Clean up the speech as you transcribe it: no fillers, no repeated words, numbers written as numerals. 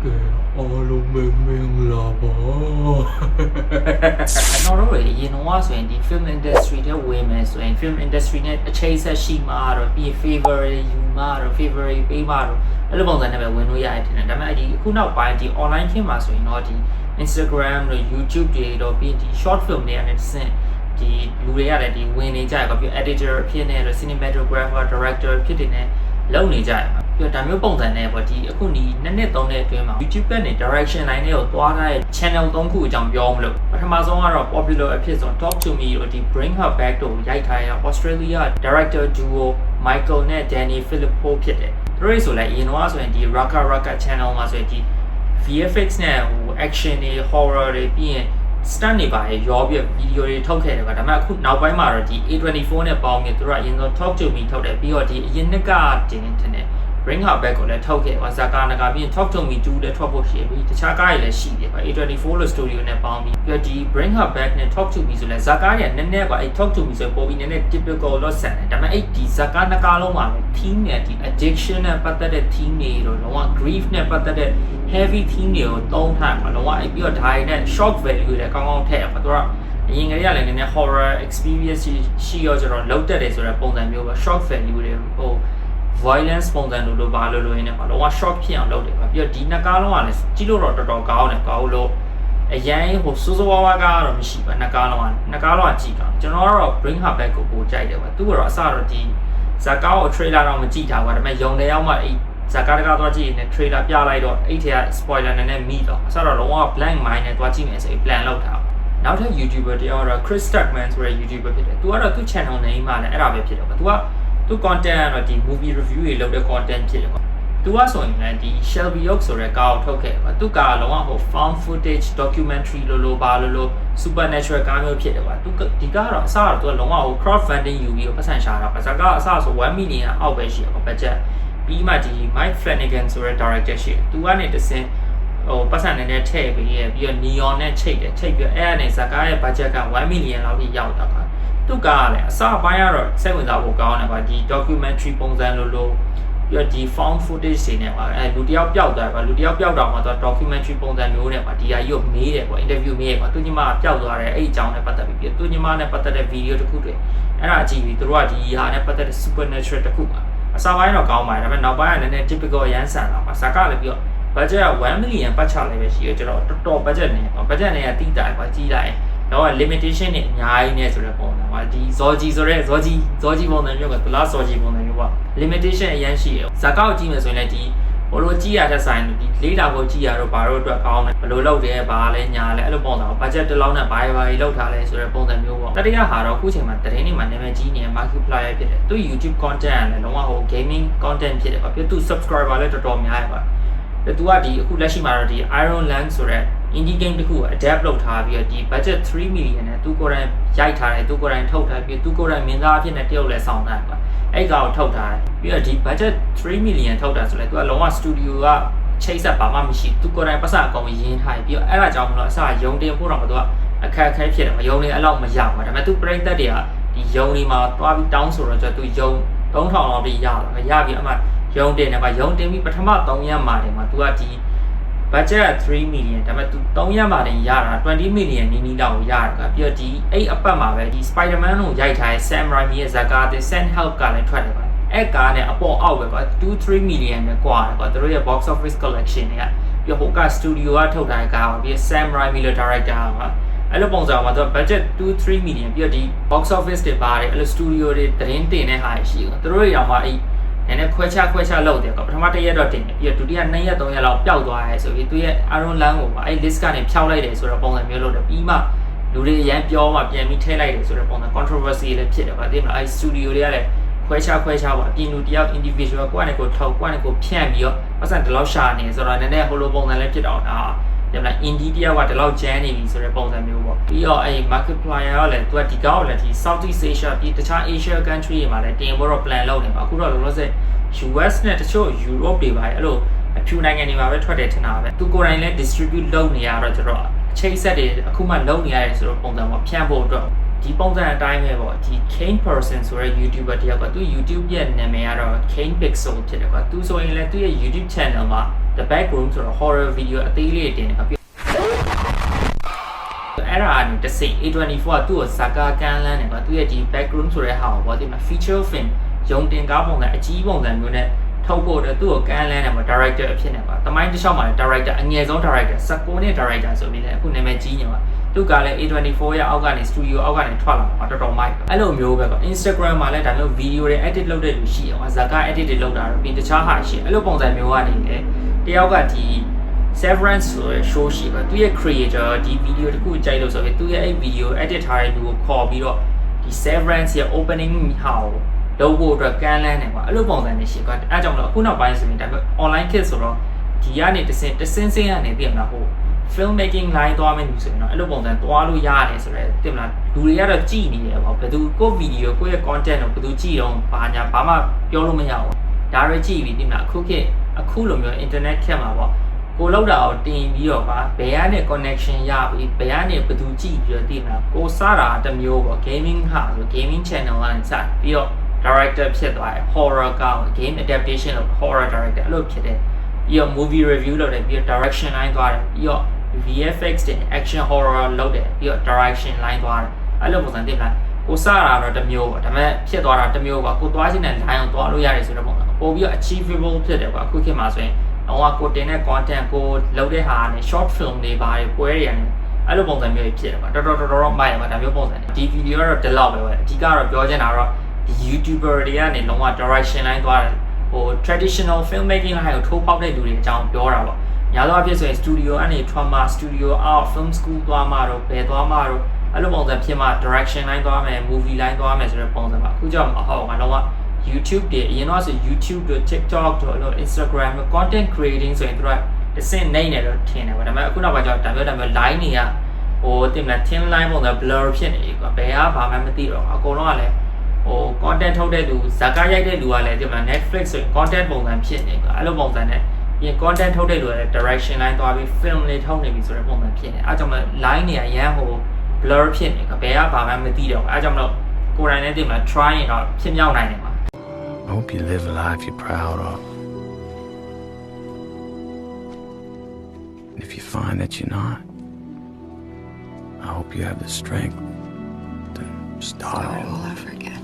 အားလုံးမင်္ဂလာပါကျွန်တော်တို့ရေရင်တော့ဆိုရင်ဒီ film industry တဲ့ဝင်မယ်ဆိုရင် film industry နဲ့အခြေဆက်ရှိမှာတော့ပြီး favorite ယူမှာတော့ favorite ပေးမှာတော့အဲ့လိုပုံစံနဲ့ပဲဝင်လို့ရတယ်ထင်တယ်ဒါပေမဲ့ဒီအခုနောက်ပိုင်းဒီ online ခင်းမှာဆိုရင်တော့ဒီ Instagram တို့ YouTube တွေတော့ပြီးဒီ short film တွေနဲ့တစ်ဆင့်ဒီလူတွေရတယ်ဒီဝင်နေကြရပါပြီး editor ဖြစ်နေတော့ cinematographer director ဖြစ်နေတယ်လုံနေကြရမှာပြီးတော့ဒါမျိုးပုံစံနဲ့ပေါ့ဒီအခုဒီနှစ်3နှစ်အတွင်းမှာ YouTube ကနေ direction line တွေကိုသွားထားတဲ့ channel 3ခုအကြောင်းပြောမလို့ပထမဆုံးကတော့ popular အဖြစ်ဆုံး Talk to Me တို့ဒီ Bring Her Back တို့ရိုက်ထားရ Australia director duo Michael နဲ့ Danny Filippo ဖြစ်တယ်သူတို့ဆိုလည်းအရင်တော့ဆိုရင်ဒီ Raka channel မှာဆိုရင်ဒီ VFX နဲ့ဟို action တွေ horror တွေပြီးရင်stunt တွေပါရောပြီးဗီဒီယိုတွေထုတ်ခဲ့တယ်ပါဒါပေမဲ့အခုနောက်ပိုင်းမှာတော့ဒီ A24 နဲ့ပေါင်းပြီးသူတို့ကအရင်ဆုံး Talk to Me ထုတ်တယ်ပြီးတော့ဒီအရင်နှစ်ကတင်တယ် Bring Her Back ကိုလည်းထုတ်ခဲ့ပါဇာကာနကပြီးရင် Talk to Me 2လည်းထုတ်ဖို့ရှိပြီတခြားကားတွေလည်းရှိတယ်ပါ A24 လို့ studio နဲ့ပေါင်းပြီးပြီးတော့ဒီ Bring Her Back နဲ့ Talk to Me ဆိုလည်းဇာကာတွေနည်းနည်းပါအဲ့ Talk to Me ဆိုပိုပြီးနည်းနည်း typical လို့ဆန်တယ်ဒါပေမဲ့အဲ့ဒီဇာကာနကလုံးမှာလည်း theme နဲ့ဒီ addiction နဲ့ပတ်သက်တဲ့ theme တွေတော့လုံးဝ grief နဲ့ပတ်သက်တဲ့ heavy theme တွေကိုသုံးထားမှာလုံးဝအဲ့ပြီးတော့ဒါတွေနဲ့ shock value တွေကောင်းကောင်းထည့်ရမှာသူကအရင်ကတည်းကလည်းနည်းနည်း horror experience ရှိရောကျတော့လောက်တက်တယ်ဆိုတဲ့ပုံစံမျိုးပါ shock value တွေဟို violence ပုံစံလိုဘာလို့ရင်းနဲ့ပါလုံးဝ shock ဖြစ်အောင်လုပ်တယ်ပါပြီးတော့ဒီနှစ်ကားလုံးကလည်းကြည့်လို့တော့တော်တော်ကောင်းတယ်ကောင်းလို့အရင်ဟိုစိုးစိုးဝါးဝါကတော့မရှိပါနှစ်ကားလုံးကကြည့်တာကျွန်တော်ကတော့ Bring Her Back ကိုပိုကြိုက်တယ်ပါသူကတော့အစတော့ဒီဇာကာကို trailer တော့မကြည့်တာပါဒါပေမဲ့ရုံတယ်ရောက်မှအဲ့ဇာကာတကားသွားကြည့်ရင် trailer ပြလိုက်တော့အဲ့ထဲက spoiler နဲ့မိတော့အစတော့လုံးဝ blank mind နဲ့သွားကြည့်မယ်ဆိုရင် plan လုပ်တာနောက်ထပ် YouTuber တယောက်ကတော့ Chris Tuckman ဆိုတဲ့ YouTuber ဖြစ်တယ်သူကတော့သူ့ channel name မှာလည်းအဲ့ဒါပဲဖြစ်တယ်ပါသူ content ကတော့ဒီ movie review တွေလုပ်တဲ့ content ဖြစ်တယ်ကွာသူကဆိုရင်လည်းဒီ Shelby Oak ဆိုတဲ့ကားကိုထုတ်ခဲ့ကွာသူကလုံးဝဟို found footage documentary လို့ဘာလို့ supernatural ကားမျိုးဖြစ်တယ်ကွာသူဒီကားကတော့အစတော့သူကလုံးဝဟို crowdfunding ယူပြီးပတ်စံရှာတာပါဇာကအစဆို1 million အောက်ပဲရှိရပါ budget ပြီးမှဒီ Mike Flanagan ဆိုတဲ့ director ရှိသူကနေတစင်းဟိုပတ်စံနဲ့ထည့်ပြီးတော့ neon နဲ့ချိတ်ပြီးအဲ့အနေဇာကာရဲ့ budget က1 million လောက်ထိရောက်တာပါသူကလည်းအစပိုင်းကတော့စိတ်ဝင်စားဖို့ကောင်းတယ်ပါဒီ documentary ပုံစံလိုပြီးတော့ဒီ found footage တွေနဲ့ပါလူတယောက်ပျောက်သွားတယ်ပါလူတယောက်ပျောက်တော့မှသူ documentary ပုံစံမျိုးနဲ့ပါဒီဟာကြီးကိုမေးတယ်ပေါ့ interview မေးတယ်ပါသူညီမပျောက်သွားတယ်အဲ့အကြောင်းနဲ့ပတ်သက်ပြီးသူညီမနဲ့ပတ်သက်တဲ့ video တစ်ခုတွေအဲ့ဒါကြည့်ပြီးသူတို့ကဒီဟာနဲ့ပတ်သက်တဲ့ supernatural တစ်ခုပါအစပိုင်းတော့ကောင်းပါတယ်ဒါပေမဲ့နောက်ပိုင်းကလည်းနည်းနည်း typical ရန်ဆန်တာပါဇာကလည်းပြီးတော့ budget က1 million ပတ်ချလိုက်ပဲရှိရကျွန်တော်တော်တော် budget နဲ့ပေါ့ budget နဲ့ကတိတာပါကြီးလိုက်တော့ limitation တွေအများကြီးနဲ့ဆိုတဲ့ပုံစံပါဒီ Zoji ဆိုတဲ့ Zoji ပုံစံမျိုးကတလား Zoji ပုံစံမျိုးပါ limitation အရင်ရှိရဇာကောက်ကြည့်မယ်ဆိုရင်လည်းဒီဘလိုကြည့်ရတဲ့ဆိုင်ဒီလေးလာဖို့ကြည့်ရတော့ဘာလို့အတွက်ကောင်းလဲဘယ်လိုလုပ်တယ်ဘာလဲညာလဲအဲ့လိုပုံစံပါ budget တစ်လောက်နဲ့ဘာလောက်ထားလဲဆိုတဲ့ပုံစံမျိုးပေါ့တတိယဟာတော့အခုချိန်မှာသတင်းတွေမှာနာမည်ကြီးနေတဲ့ Markiplier ဖြစ်တယ်သူ YouTube content ကလည်းလုံးဝဟို gaming content ဖြစ်တယ်ပေါ့ပြီးသူ subscriber လည်းတော်တော်များရပါသူကဒီအခုလက်ရှိမှာတော့ဒီ Iron Land ဆိုတဲ့ indie game တခုကို adapt လုပ်ထားပြီးတော့ဒီ budget 3 million နဲ့သူကိုယ်တိုင်ရိုက်ထားတယ်သူကိုယ်တိုင်ထုတ်ထားပြီးသူကိုယ်တိုင်မင်းသားအဖြစ်နဲ့တရုတ်လဲဆောင်တာပါအဲ့ကောင်ထုတ်ထားတယ်ပြီးတော့ဒီ budget 3 million ထုတ်တာဆိုလဲသူကလုံးဝ studio ကချိတ်ဆက်ပါမှမရှိသူကိုယ်တိုင်ပတ်စံအကုန်ရင်းထားပြီးတော့အဲ့ဒါကြောင့်မလို့အစရုံတင်ဖို့တော့သူကအခက်အခဲဖြစ်တယ်မယုံနေအဲ့လောက်မရပါဒါပေမဲ့သူပရိသတ်တွေကဒီယုံနေမှာတွားပြီးတောင်းဆိုတော့သူယုံ3000လောက်ထိရတာရပြီးအမှယုံတင်တယ်ပါယုံတင်ပြီးပထမ3ရက်မှာတယ်မှာသူကဒီ budget 3 million ဒါပေမဲ့သူ3ရက်မှာတင်ရတာ20 million နီးနီးလောက်ရတာပြီးတော့ဒီအဲ့အပတ်မှာပဲဒီ Spider-Man ကိုရိုက်ထားတဲ့ Sam Raimi ရဲ့ဇာကာတဲ့ Send Help ကလည်းထွက်တယ်ပါအဲ့ကားနဲ့အပေါ်အောက်ပဲကွာ2-3 million နဲ့ကွာတယ်ကွာသူတို့ရဲ့ box office collection တွေကပြီးတော့ဟိုက studio ကထုတ်ထားတဲ့ကားပါပြီး Sam Raimi လို့ director ပါအဲ့လိုပုံစံမှာသူက budget 2-3 million ပြီးတော့ဒီ box office တွေပါတယ်အဲ့လို studio တွေသတင်းတင်တဲ့ဟာရှိတယ်သူတို့တွေတော့မှအဲ့နည်းနည်းခွဲခြားလုပ်တယ်ကွာပထမတစ်ရက်တော့တင်တယ်ပြီးတော့ဒုတိယ2ရက်3ရက်လောက်ပျောက်သွားရဲဆိုပြီးသူရဲ့ Iron Land ကိုပါအဲ့ list ကနေဖျောက်လိုက်တယ်ဆိုတော့ပုံစံမျိုးလုပ်တယ်ပြီးမှလူတွေအရန်ပြောမှပြန်ပြီးထည့်လိုက်တယ်ဆိုတော့ပုံစံ controversy လည်းဖြစ်တယ်ဗျာသိမလားအဲ့ studio တွေကလည်းခွဲခြားပါအပြင်လူတယောက် individual ကိုယ့်နဲ့ကိုထောက်ကိုယ့်နဲ့ကိုဖြန့်ပြီးတော့ပတ်စံဒီလောက်ရှာနေဆိုတော့နည်းနည်းဟိုလိုပုံစံလည်းဖြစ်တော့ဒါဒီမှာ indie တယောက်ကဒီလောက်ကျန်းနေပြီဆိုတဲ့ပုံစံမျိုးပေါ့ပြီးတော့အဲ့ Markiplier ကလည်းသူကဒီကောက်လည်းဒီ Southeast Asia ပြီးတခြား Asia country တွေမှာလည်းတင်ဖို့တော့ plan လုပ်နေပါအခုတော့လောလောဆယ် US နဲ့တချို့ Europe တွေပါအဲ့လိုအဖြူနိုင်ငံတွေမှာပဲထွက်တယ်ထင်တာပဲသူကိုယ်တိုင်လည်း distribute လုပ်နေရတော့ကျတော့ချိတ်ဆက်တွေအခုမှလုပ်နေရတယ်ဆိုတော့ပုံစံပေါ့ဖြန့်ဖို့အတွက်ဒီပုံစံအတိုင်းပဲပေါ့ဒီ Kane Person ဆိုတဲ့ YouTuber တယောက်ကသူ YouTube ရဲ့နာမည်ကတော့ Kane Pixel ဖြစ်တယ်ကွာသူဆိုရင်လည်းသူရဲ့ YouTube channel မှာ the backroom ဆိုတော့ horror video အသေးလေးတင်တယ်အဲ့ဒါအနေနဲ့စိတ် A24 ကသူ့ကိုဇာကာကန်လန်းတယ်ကွာသူရဲ့ဒီ backroom ဆိုတဲ့ဟာကိုပေါ့ဒီမှာ feature film ရုံတင်ကားပုံစံအကြီးပုံစံမျိုးနဲ့ထုတ်ဖို့အတွက်သူ့ကိုကန်လန်းတယ်ပေါ့ director အဖြစ်နဲ့ပါတမိုင်းတစ်လျှောက်မှာလည်း director အငယ်ဆုံး director 19နှစ် director ဆိုပြီးလည်းအခုနာမည်ကြီးနေပါသူကလည်း A24 ရဲ့အောက်ကနေ studio အောက်ကနေထွက်လာတာတော်တော်မိုက်အဲ့လိုမျိုးပဲကွာ Instagram မှာလည်းဒါမျိုး video တွေ edit လုပ်တဲ့လူရှိတယ်ကွာဇာကာ edit တွေလုပ်တာတော့ပြီးတခြားဟာရှိအဲ့လိုပုံစံမျိုးကနေလေတယောက်ကဒီ Severance ဆိုတဲ့ show ရှိပါသူရဲ့ creator ဒီ video တခုကြိုက်လို့ဆိုပြီးသူရဲ့အဲ့ video edit ထားတဲ့လူကိုခေါ်ပြီးတော့ဒီ Severance ရဲ့ opening ဟာကိုလုပ်ဖို့အတွက်ကန်လန်းတယ်ကွာအဲ့လိုပုံစံနဲ့ရှိကွာအဲ့ကြောင့်မလို့အခုနောက်ပိုင်းဆိုရင်ဒါပေမဲ့ online kit ဆိုတော့ဒီကနေတစင်းကနေပြင်လာဖို့ film making line သွားမယ်လို့ဆိုရင်တော့အဲ့လိုပုံစံသွားလို့ရတယ်ဆိုတော့တင်မလားလူတွေကတော့ကြည်နေတယ်ပေါ့ဘယ်သူကို video ကိုရဲ့ content ကိုဘယ်သူကြည်အောင်ဘာညာဘာမှပြောလို့မရဘူးဒါတွေကြည်ပြီးတင်မလားအခုလိုမျိုး internet ခက်မှာပေါ့ကိုလောက်တာကိုတင်ပြီးတော့ပါဘယ်ကနေ connection ရပြီးဘယ်ကနေဘယ်သူကြည့်ပြီးတော့တင်မလားကိုစားတာတစ်မျိုးပေါ့ gaming ဟာဆို gaming channel ကနေစပြီးတော့ director ဖြစ်သွားတယ် horror ကောင်း game adaptation လို့ horror director အဲ့လိုဖြစ်တယ်ပြီးတော့ movie review လုပ်တယ်ပြီးတော့ direction line သွားတယ်ပြီးတော့ VFX တွေ action horror လုပ်တယ်ပြီးတော့ direction line သွားတယ်အဲ့လိုပုံစံတင်မလားကိုစားတာတော့တစ်မျိုးပေါ့ဒါပေမဲ့ဖြစ်သွားတာတစ်မျိုးပေါ့ကိုသွားချင်တဲ့ line ကိုသွားလို့ရတယ်ဆိုတော့ပုံစံပို့ပြီးတော့ achievable ဖြစ်တယ်ပေါ့အခုခေတ်မှာဆိုရင်တော့ကိုတင်တဲ့ content ကိုလုပ်တဲ့ဟာနဲ့ short film တွေပါတယ်ပွဲတွေရတယ်အဲ့လိုပုံစံမျိုးဖြစ်တယ်ပေါ့တော်မိုက်တယ်ပေါ့ဒါမျိုးပုံစံဒီ video ကတော့ဒီလောက်ပဲပဲအဓိကတော့ပြောချင်တာတော့ဒီ YouTuber တွေကနေလုံးဝ direction line သွားတယ်ဟို traditional filmmaking line ကိုထိုးပေါက်တဲ့လူတွေအကြောင်းပြောတာပေါ့ညာတော့အဖြစ်ဆိုရင် studio အနေ trauma studio out film school သွားမှာတော့ဘယ်သွားမှာတော့အဲ့လိုပုံစံဖြစ်မှ direction line သွားမယ် movie line သွားမယ်ဆိုတဲ့ပုံစံပါအခုကြောင့်မဟုတ်ဘူးကတော့YouTube တွေအရင်တော့ဆို YouTube တို့ TikTok တို့ Instagram တို့ content creating ဆိုရင်တို့ကတစ်စင်းနေနေတော့ထင်တယ်ဗျဒါပေမဲ့အခုနောက်ပိုင်းကျတော့ဒါမျိုး line တွေကဟိုတင်မလား thin line ပုံစံ blur ဖြစ်နေပြီကွာဘယ်ကဘာမှမသိတော့အကုန်လုံးကလည်းဟို content ထုတ်တဲ့လူဇာကာရိုက်တဲ့လူကလည်းတင်မလား Netflix ဆိုရင် content ပုံစံဖြစ်နေကွာအဲ့လိုပုံစံနဲ့ပြင် content ထုတ်တဲ့လူကလည်း direction line သွားပြီး film လေးထုတ်နေပြီဆိုတဲ့ပုံစံဖြစ်နေအဲ့ကြောင့်မ line တွေအရန်ဟို blur ဖြစ်နေကွာဘယ်ကဘာမှမသိတော့အဲ့ကြောင့်မလို့ကိုယ်တိုင်လည်းတင်မလား try ရင်တော့ဖြစ်မြောက်နိုင်တယ် I hope you live a life you're proud of. And if you find that you're not, I hope you have the strength to start Sorry, will I forget?